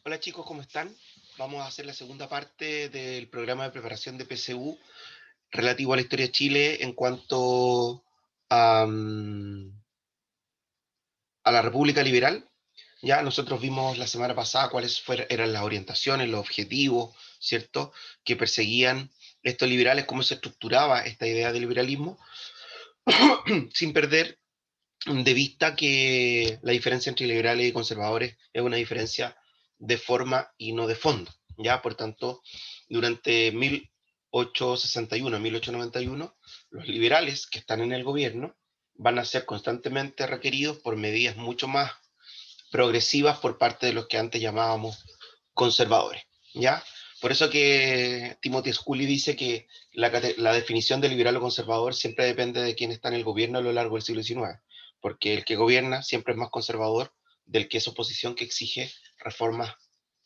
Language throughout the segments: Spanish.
Hola chicos, ¿cómo están? Vamos a hacer la segunda parte del programa de preparación de PSU relativo a la historia de Chile en cuanto a, a la República Liberal. Ya nosotros vimos la semana pasada eran las orientaciones, los objetivos, ¿cierto?, que perseguían estos liberales, cómo se estructuraba esta idea de liberalismo, sin perder de vista que la diferencia entre liberales y conservadores es una diferencia de forma y no de fondo. Ya, por tanto, durante 1861 a 1891, los liberales que están en el gobierno van a ser constantemente requeridos por medidas mucho más progresivas por parte de los que antes llamábamos conservadores. ¿Ya? Por eso que Timothy Scully dice que la definición de liberal o conservador siempre depende de quién está en el gobierno a lo largo del siglo XIX, porque el que gobierna siempre es más conservador del que es oposición que exige reformas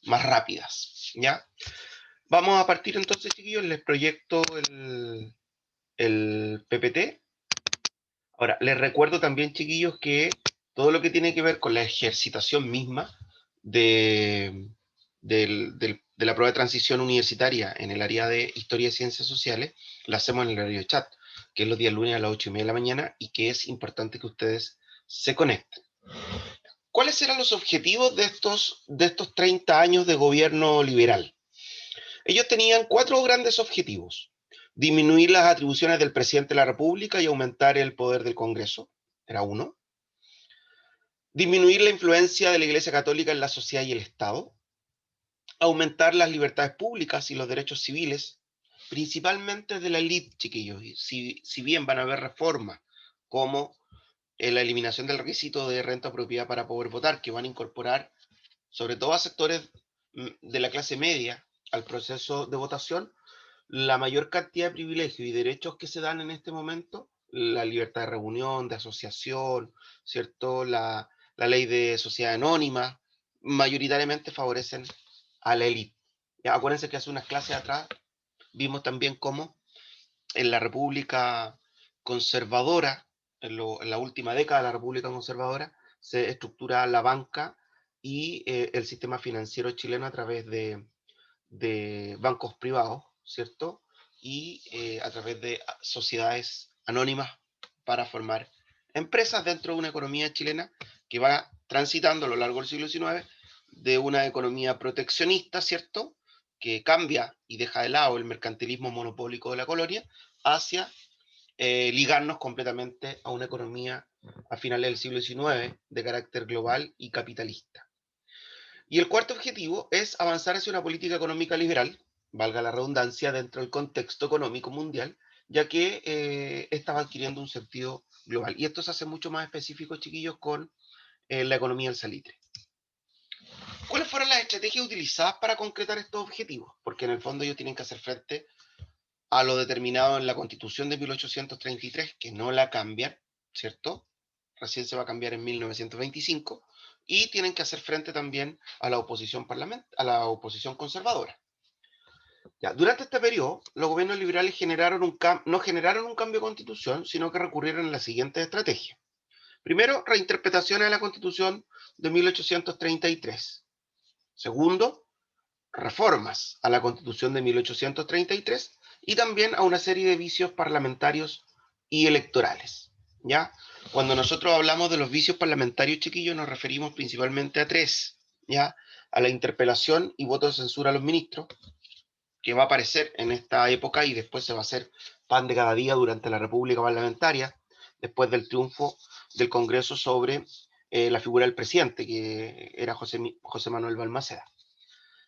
más rápidas. ¿Ya? Vamos a partir entonces, chiquillos, les proyecto el PPT. Ahora, les recuerdo también, chiquillos, que todo lo que tiene que ver con la ejercitación misma de, de la prueba de transición universitaria en el área de Historia y Ciencias Sociales, la hacemos en el horario de chat, que es los días lunes a las 8:30 de la mañana y que es importante que ustedes se conecten. ¿Cuáles eran los objetivos de estos 30 años de gobierno liberal? Ellos tenían cuatro grandes objetivos: disminuir las atribuciones del presidente de la República y aumentar el poder del Congreso, era uno; disminuir la influencia de la Iglesia Católica en la sociedad y el Estado; aumentar las libertades públicas y los derechos civiles, principalmente de la élite, chiquillos. Si bien van a haber reformas como la eliminación del requisito de renta o propiedad para poder votar, que van a incorporar sobre todo a sectores de la clase media al proceso de votación, la mayor cantidad de privilegios y derechos que se dan en este momento, la libertad de reunión, de asociación, ¿cierto? La ley de sociedad anónima, mayoritariamente favorecen a la élite. Acuérdense que hace unas clases atrás vimos también cómo en la República Conservadora, en la última década de la República Conservadora, se estructura la banca y el sistema financiero chileno a través de bancos privados, ¿cierto? Y a través de sociedades anónimas para formar empresas dentro de una economía chilena que va transitando a lo largo del siglo XIX de una economía proteccionista, ¿cierto?, que cambia y deja de lado el mercantilismo monopólico de la colonia hacia ligarnos completamente a una economía a finales del siglo XIX de carácter global y capitalista. Y el cuarto objetivo es avanzar hacia una política económica liberal, valga la redundancia, dentro del contexto económico mundial, ya que esta va adquiriendo un sentido global. Y esto se hace mucho más específico, chiquillos, con la economía del salitre. ¿Cuáles fueron las estrategias utilizadas para concretar estos objetivos? Porque en el fondo ellos tienen que hacer frente a lo determinado en la Constitución de 1833, que no la cambian, ¿cierto? Recién se va a cambiar en 1925, y tienen que hacer frente también a la oposición a la oposición conservadora. Ya, durante este periodo, los gobiernos liberales no generaron un cambio de constitución, sino que recurrieron a la siguiente estrategia. Primero, reinterpretaciones de la Constitución de 1833. Segundo, reformas a la Constitución de 1833 y también a una serie de vicios parlamentarios y electorales. ¿Ya? Cuando nosotros hablamos de los vicios parlamentarios, chiquillos, nos referimos principalmente a tres. ¿Ya? A la interpelación y voto de censura a los ministros, que va a aparecer en esta época y después se va a hacer pan de cada día durante la República Parlamentaria, después del triunfo del Congreso sobre la figura del presidente, que era José Manuel Balmaceda.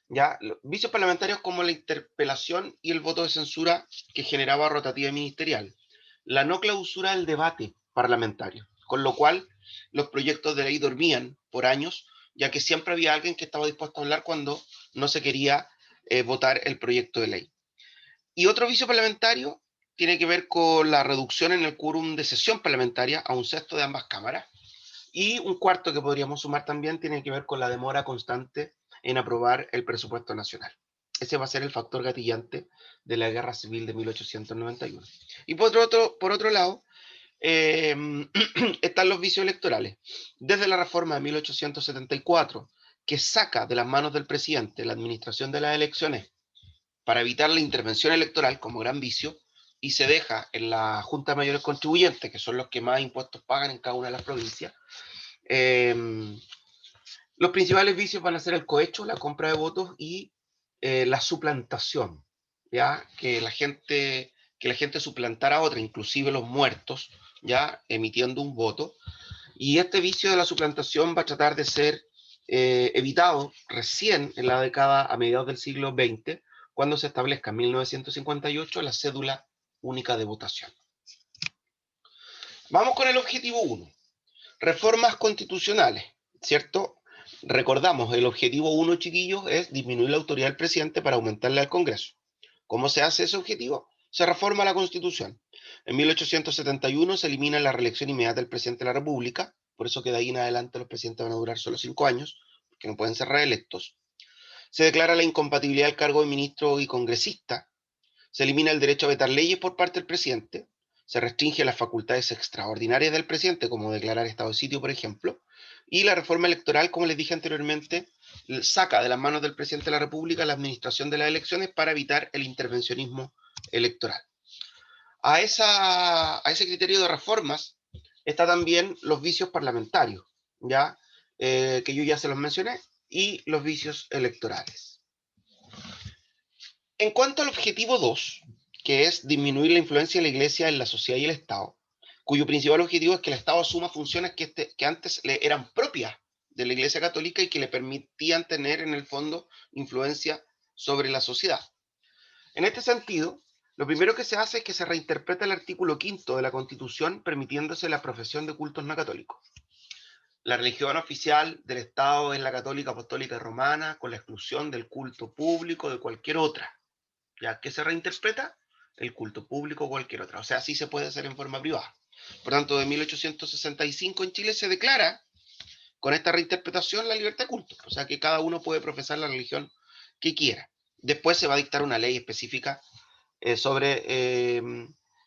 Ya, vicios parlamentarios como la interpelación y el voto de censura que generaba rotativa ministerial, la no clausura del debate parlamentario, con lo cual los proyectos de ley dormían por años, ya que siempre había alguien que estaba dispuesto a hablar cuando no se quería votar el proyecto de ley. Y otro vicio parlamentario tiene que ver con la reducción en el quórum de sesión parlamentaria a un sexto de ambas cámaras. Y un cuarto que podríamos sumar también tiene que ver con la demora constante en aprobar el presupuesto nacional. Ese va a ser el factor gatillante de la guerra civil de 1891. Y por otro lado, eh, están los vicios electorales. Desde la reforma de 1874, que saca de las manos del presidente la administración de las elecciones para evitar la intervención electoral como gran vicio, y se deja en la Junta de Mayores Contribuyentes, que son los que más impuestos pagan en cada una de las provincias. Los principales vicios van a ser el cohecho, la compra de votos y la suplantación, ¿ya? Que la gente suplantara a otra, inclusive los muertos, ya emitiendo un voto. Y este vicio de la suplantación va a tratar de ser evitado recién en la década a mediados del siglo XX, cuando se establezca en 1958 la cédula única de votación. Vamos con el objetivo 1. Reformas constitucionales, ¿cierto? Recordamos, el objetivo 1, chiquillos, es disminuir la autoridad del presidente para aumentarle al Congreso. ¿Cómo se hace ese objetivo? Se reforma la Constitución. En 1871 se elimina la reelección inmediata del presidente de la República, por eso que de ahí en adelante los presidentes van a durar solo 5 años, porque no pueden ser reelectos. Se declara la incompatibilidad del cargo de ministro y congresista. Se elimina el derecho a vetar leyes por parte del presidente. Se restringe las facultades extraordinarias del presidente, como declarar estado de sitio, por ejemplo. Y la reforma electoral, como les dije anteriormente, saca de las manos del presidente de la República la administración de las elecciones para evitar el intervencionismo electoral. A ese criterio de reformas está también los vicios parlamentarios, ¿ya? Que yo ya se los mencioné, y los vicios electorales. En cuanto al objetivo 2, que es disminuir la influencia de la Iglesia en la sociedad y el Estado, cuyo principal objetivo es que el Estado asuma funciones que antes le eran propias de la Iglesia Católica y que le permitían tener en el fondo influencia sobre la sociedad. En este sentido, lo primero que se hace es que se reinterpreta el artículo 5 de la Constitución, permitiéndose la profesión de cultos no católicos. La religión oficial del Estado es la católica, apostólica y romana, con la exclusión del culto público de cualquier otra. ¿Ya? ¿Qué se reinterpreta? El culto público o cualquier otra. O sea, sí se puede hacer en forma privada. Por tanto, de 1865 en Chile se declara con esta reinterpretación la libertad de culto. O sea, que cada uno puede profesar la religión que quiera. Después se va a dictar una ley específica sobre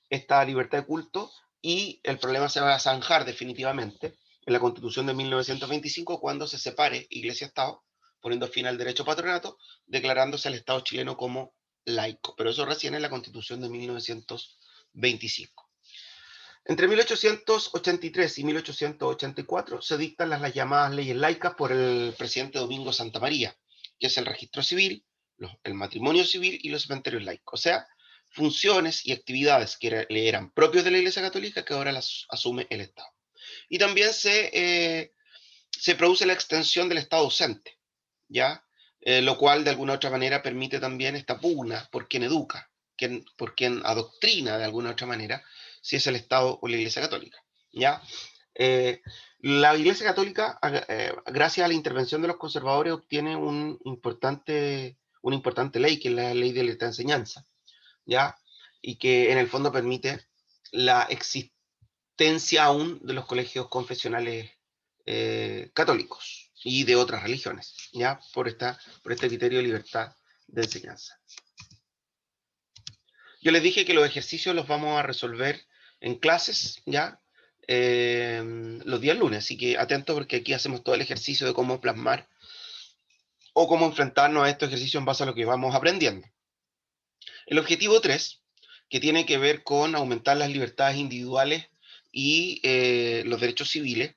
esta libertad de culto, y el problema se va a zanjar definitivamente en la Constitución de 1925, cuando se separe Iglesia-Estado, poniendo fin al derecho a patronato, declarándose al Estado chileno como laico. Pero eso recién en la Constitución de 1925. Entre 1883 y 1884 se dictan las llamadas leyes laicas por el presidente Domingo Santa María, que es el registro civil, el matrimonio civil y los cementerios laicos. O sea, funciones y actividades que le eran propios de la Iglesia Católica, que ahora las asume el Estado. Y también se produce la extensión del Estado ausente, ¿ya? Lo cual de alguna u otra manera permite también esta pugna por quien educa, por quien adoctrina de alguna u otra manera, si es el Estado o la Iglesia Católica, ¿ya? La Iglesia Católica, gracias a la intervención de los conservadores, obtiene una importante ley, que es la ley de la enseñanza, ¿ya? Y que en el fondo permite la existencia aún de los colegios confesionales católicos y de otras religiones, ¿ya? Por este criterio de libertad de enseñanza. Yo les dije que los ejercicios los vamos a resolver en clases, ¿ya? Los días lunes, así que atentos, porque aquí hacemos todo el ejercicio de cómo plasmar o cómo enfrentarnos a estos ejercicios en base a lo que vamos aprendiendo. El objetivo 3, que tiene que ver con aumentar las libertades individuales y los derechos civiles.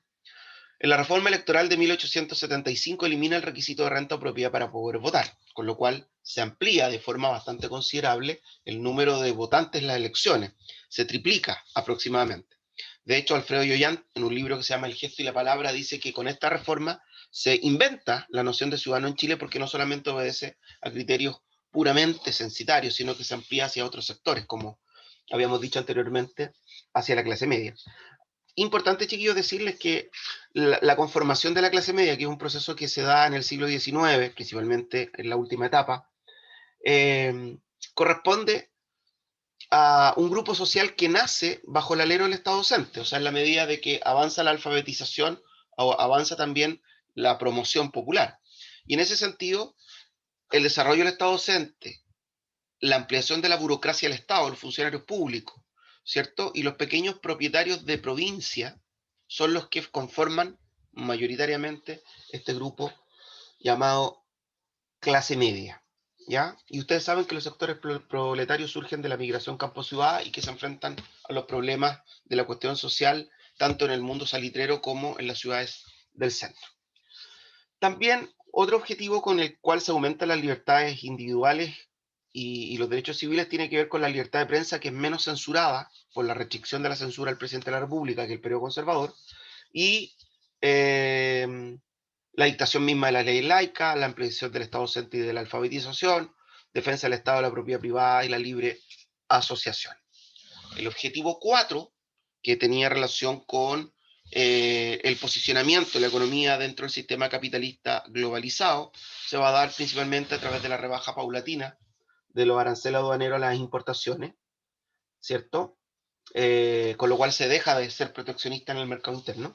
En la reforma electoral de 1875 elimina el requisito de renta o propiedad para poder votar, con lo cual se amplía de forma bastante considerable el número de votantes en las elecciones. Se triplica aproximadamente. De hecho, Alfredo Yoyant, en un libro que se llama El gesto y la palabra, dice que con esta reforma se inventa la noción de ciudadano en Chile, porque no solamente obedece a criterios puramente censitarios, sino que se amplía hacia otros sectores, como habíamos dicho anteriormente, hacia la clase media. Importante, chiquillos, decirles que la conformación de la clase media, que es un proceso que se da en el siglo XIX, principalmente en la última etapa, corresponde a un grupo social que nace bajo el alero del Estado docente. O sea, en la medida de que avanza la alfabetización, avanza también la promoción popular. Y en ese sentido, el desarrollo del Estado docente, la ampliación de la burocracia del Estado, los funcionarios públicos, ¿cierto? Y los pequeños propietarios de provincia son los que conforman mayoritariamente este grupo llamado clase media, ¿ya? Y ustedes saben que los sectores proletarios surgen de la migración campo-ciudad y que se enfrentan a los problemas de la cuestión social, tanto en el mundo salitrero como en las ciudades del centro. También otro objetivo con el cual se aumentan las libertades individuales y los derechos civiles tiene que ver con la libertad de prensa, que es menos censurada por la restricción de la censura al presidente de la República, que el periodo conservador, y eh, la dictación misma de la ley laica, la ampliación del Estado docente y de la alfabetización, defensa del Estado de la propiedad privada y la libre asociación. El objetivo 4, que tenía relación con el posicionamiento de la economía dentro del sistema capitalista globalizado, se va a dar principalmente a través de la rebaja paulatina de los aranceles aduaneros a las importaciones, ¿cierto? Con lo cual se deja de ser proteccionista en el mercado interno.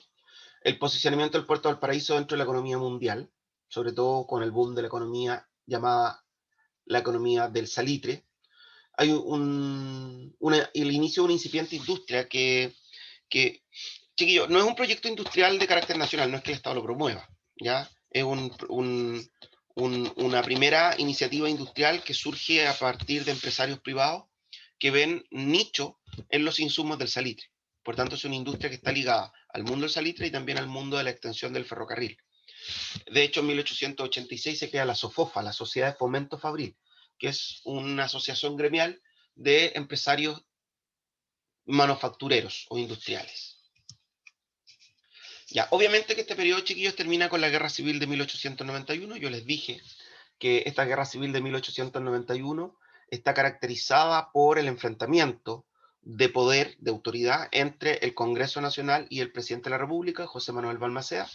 El posicionamiento del puerto de Valparaíso dentro de la economía mundial, sobre todo con el boom de la economía llamada la economía del salitre. Hay el inicio de una incipiente industria que, chiquillo, no es un proyecto industrial de carácter nacional, no es que el Estado lo promueva, ¿ya? Es una primera iniciativa industrial que surge a partir de empresarios privados que ven nicho en los insumos del salitre. Por tanto, es una industria que está ligada al mundo del salitre y también al mundo de la extensión del ferrocarril. De hecho, en 1886 se crea la SOFOFA, la Sociedad de Fomento Fabril, que es una asociación gremial de empresarios manufactureros o industriales. Ya, obviamente que este periodo, chiquillos, termina con la Guerra Civil de 1891. Yo les dije que esta Guerra Civil de 1891 está caracterizada por el enfrentamiento de poder, de autoridad, entre el Congreso Nacional y el presidente de la República, José Manuel Balmaceda.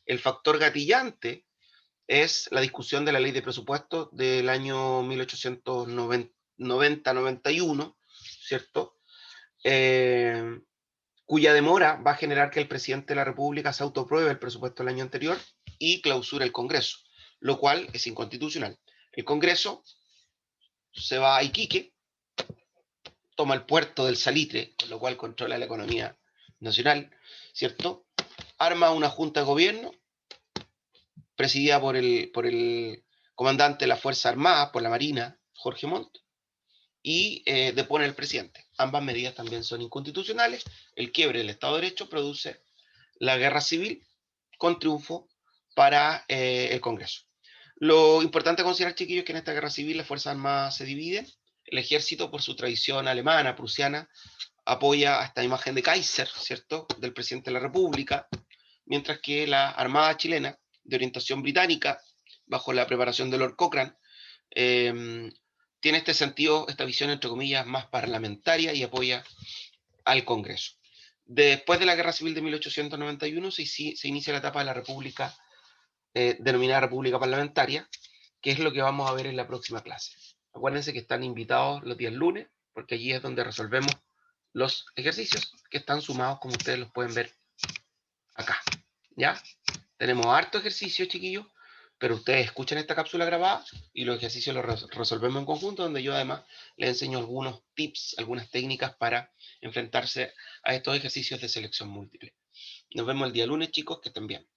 El factor gatillante es la discusión de la ley de presupuesto del año 1890-91, ¿cierto? Cuya demora va a generar que el presidente de la República se autopruebe el presupuesto del año anterior y clausura el Congreso, lo cual es inconstitucional. El Congreso se va a Iquique, toma el puerto del Salitre, con lo cual controla la economía nacional, ¿cierto? Arma una junta de gobierno presidida por el comandante de la Fuerza Armada, por la Marina, Jorge Montt, y depone al presidente. Ambas medidas también son inconstitucionales. El quiebre del Estado de Derecho produce la guerra civil con triunfo para el Congreso. Lo importante a considerar, chiquillos, es que en esta guerra civil las Fuerzas Armadas se dividen. El ejército, por su tradición alemana, prusiana, apoya a esta imagen de Kaiser, ¿cierto?, del presidente de la República, mientras que la Armada chilena, de orientación británica, bajo la preparación de Lord Cochrane, eh, tiene este sentido, esta visión, entre comillas, más parlamentaria y apoya al Congreso. Después de la Guerra Civil de 1891 se inicia la etapa de la República, denominada República Parlamentaria, que es lo que vamos a ver en la próxima clase. Acuérdense que están invitados los días lunes, porque allí es donde resolvemos los ejercicios que están sumados, como ustedes los pueden ver acá. ¿Ya? Tenemos harto ejercicio, chiquillos, pero ustedes escuchan esta cápsula grabada y los ejercicios los resolvemos en conjunto, donde yo además les enseño algunos tips, algunas técnicas para enfrentarse a estos ejercicios de selección múltiple. Nos vemos el día lunes, chicos, que estén bien.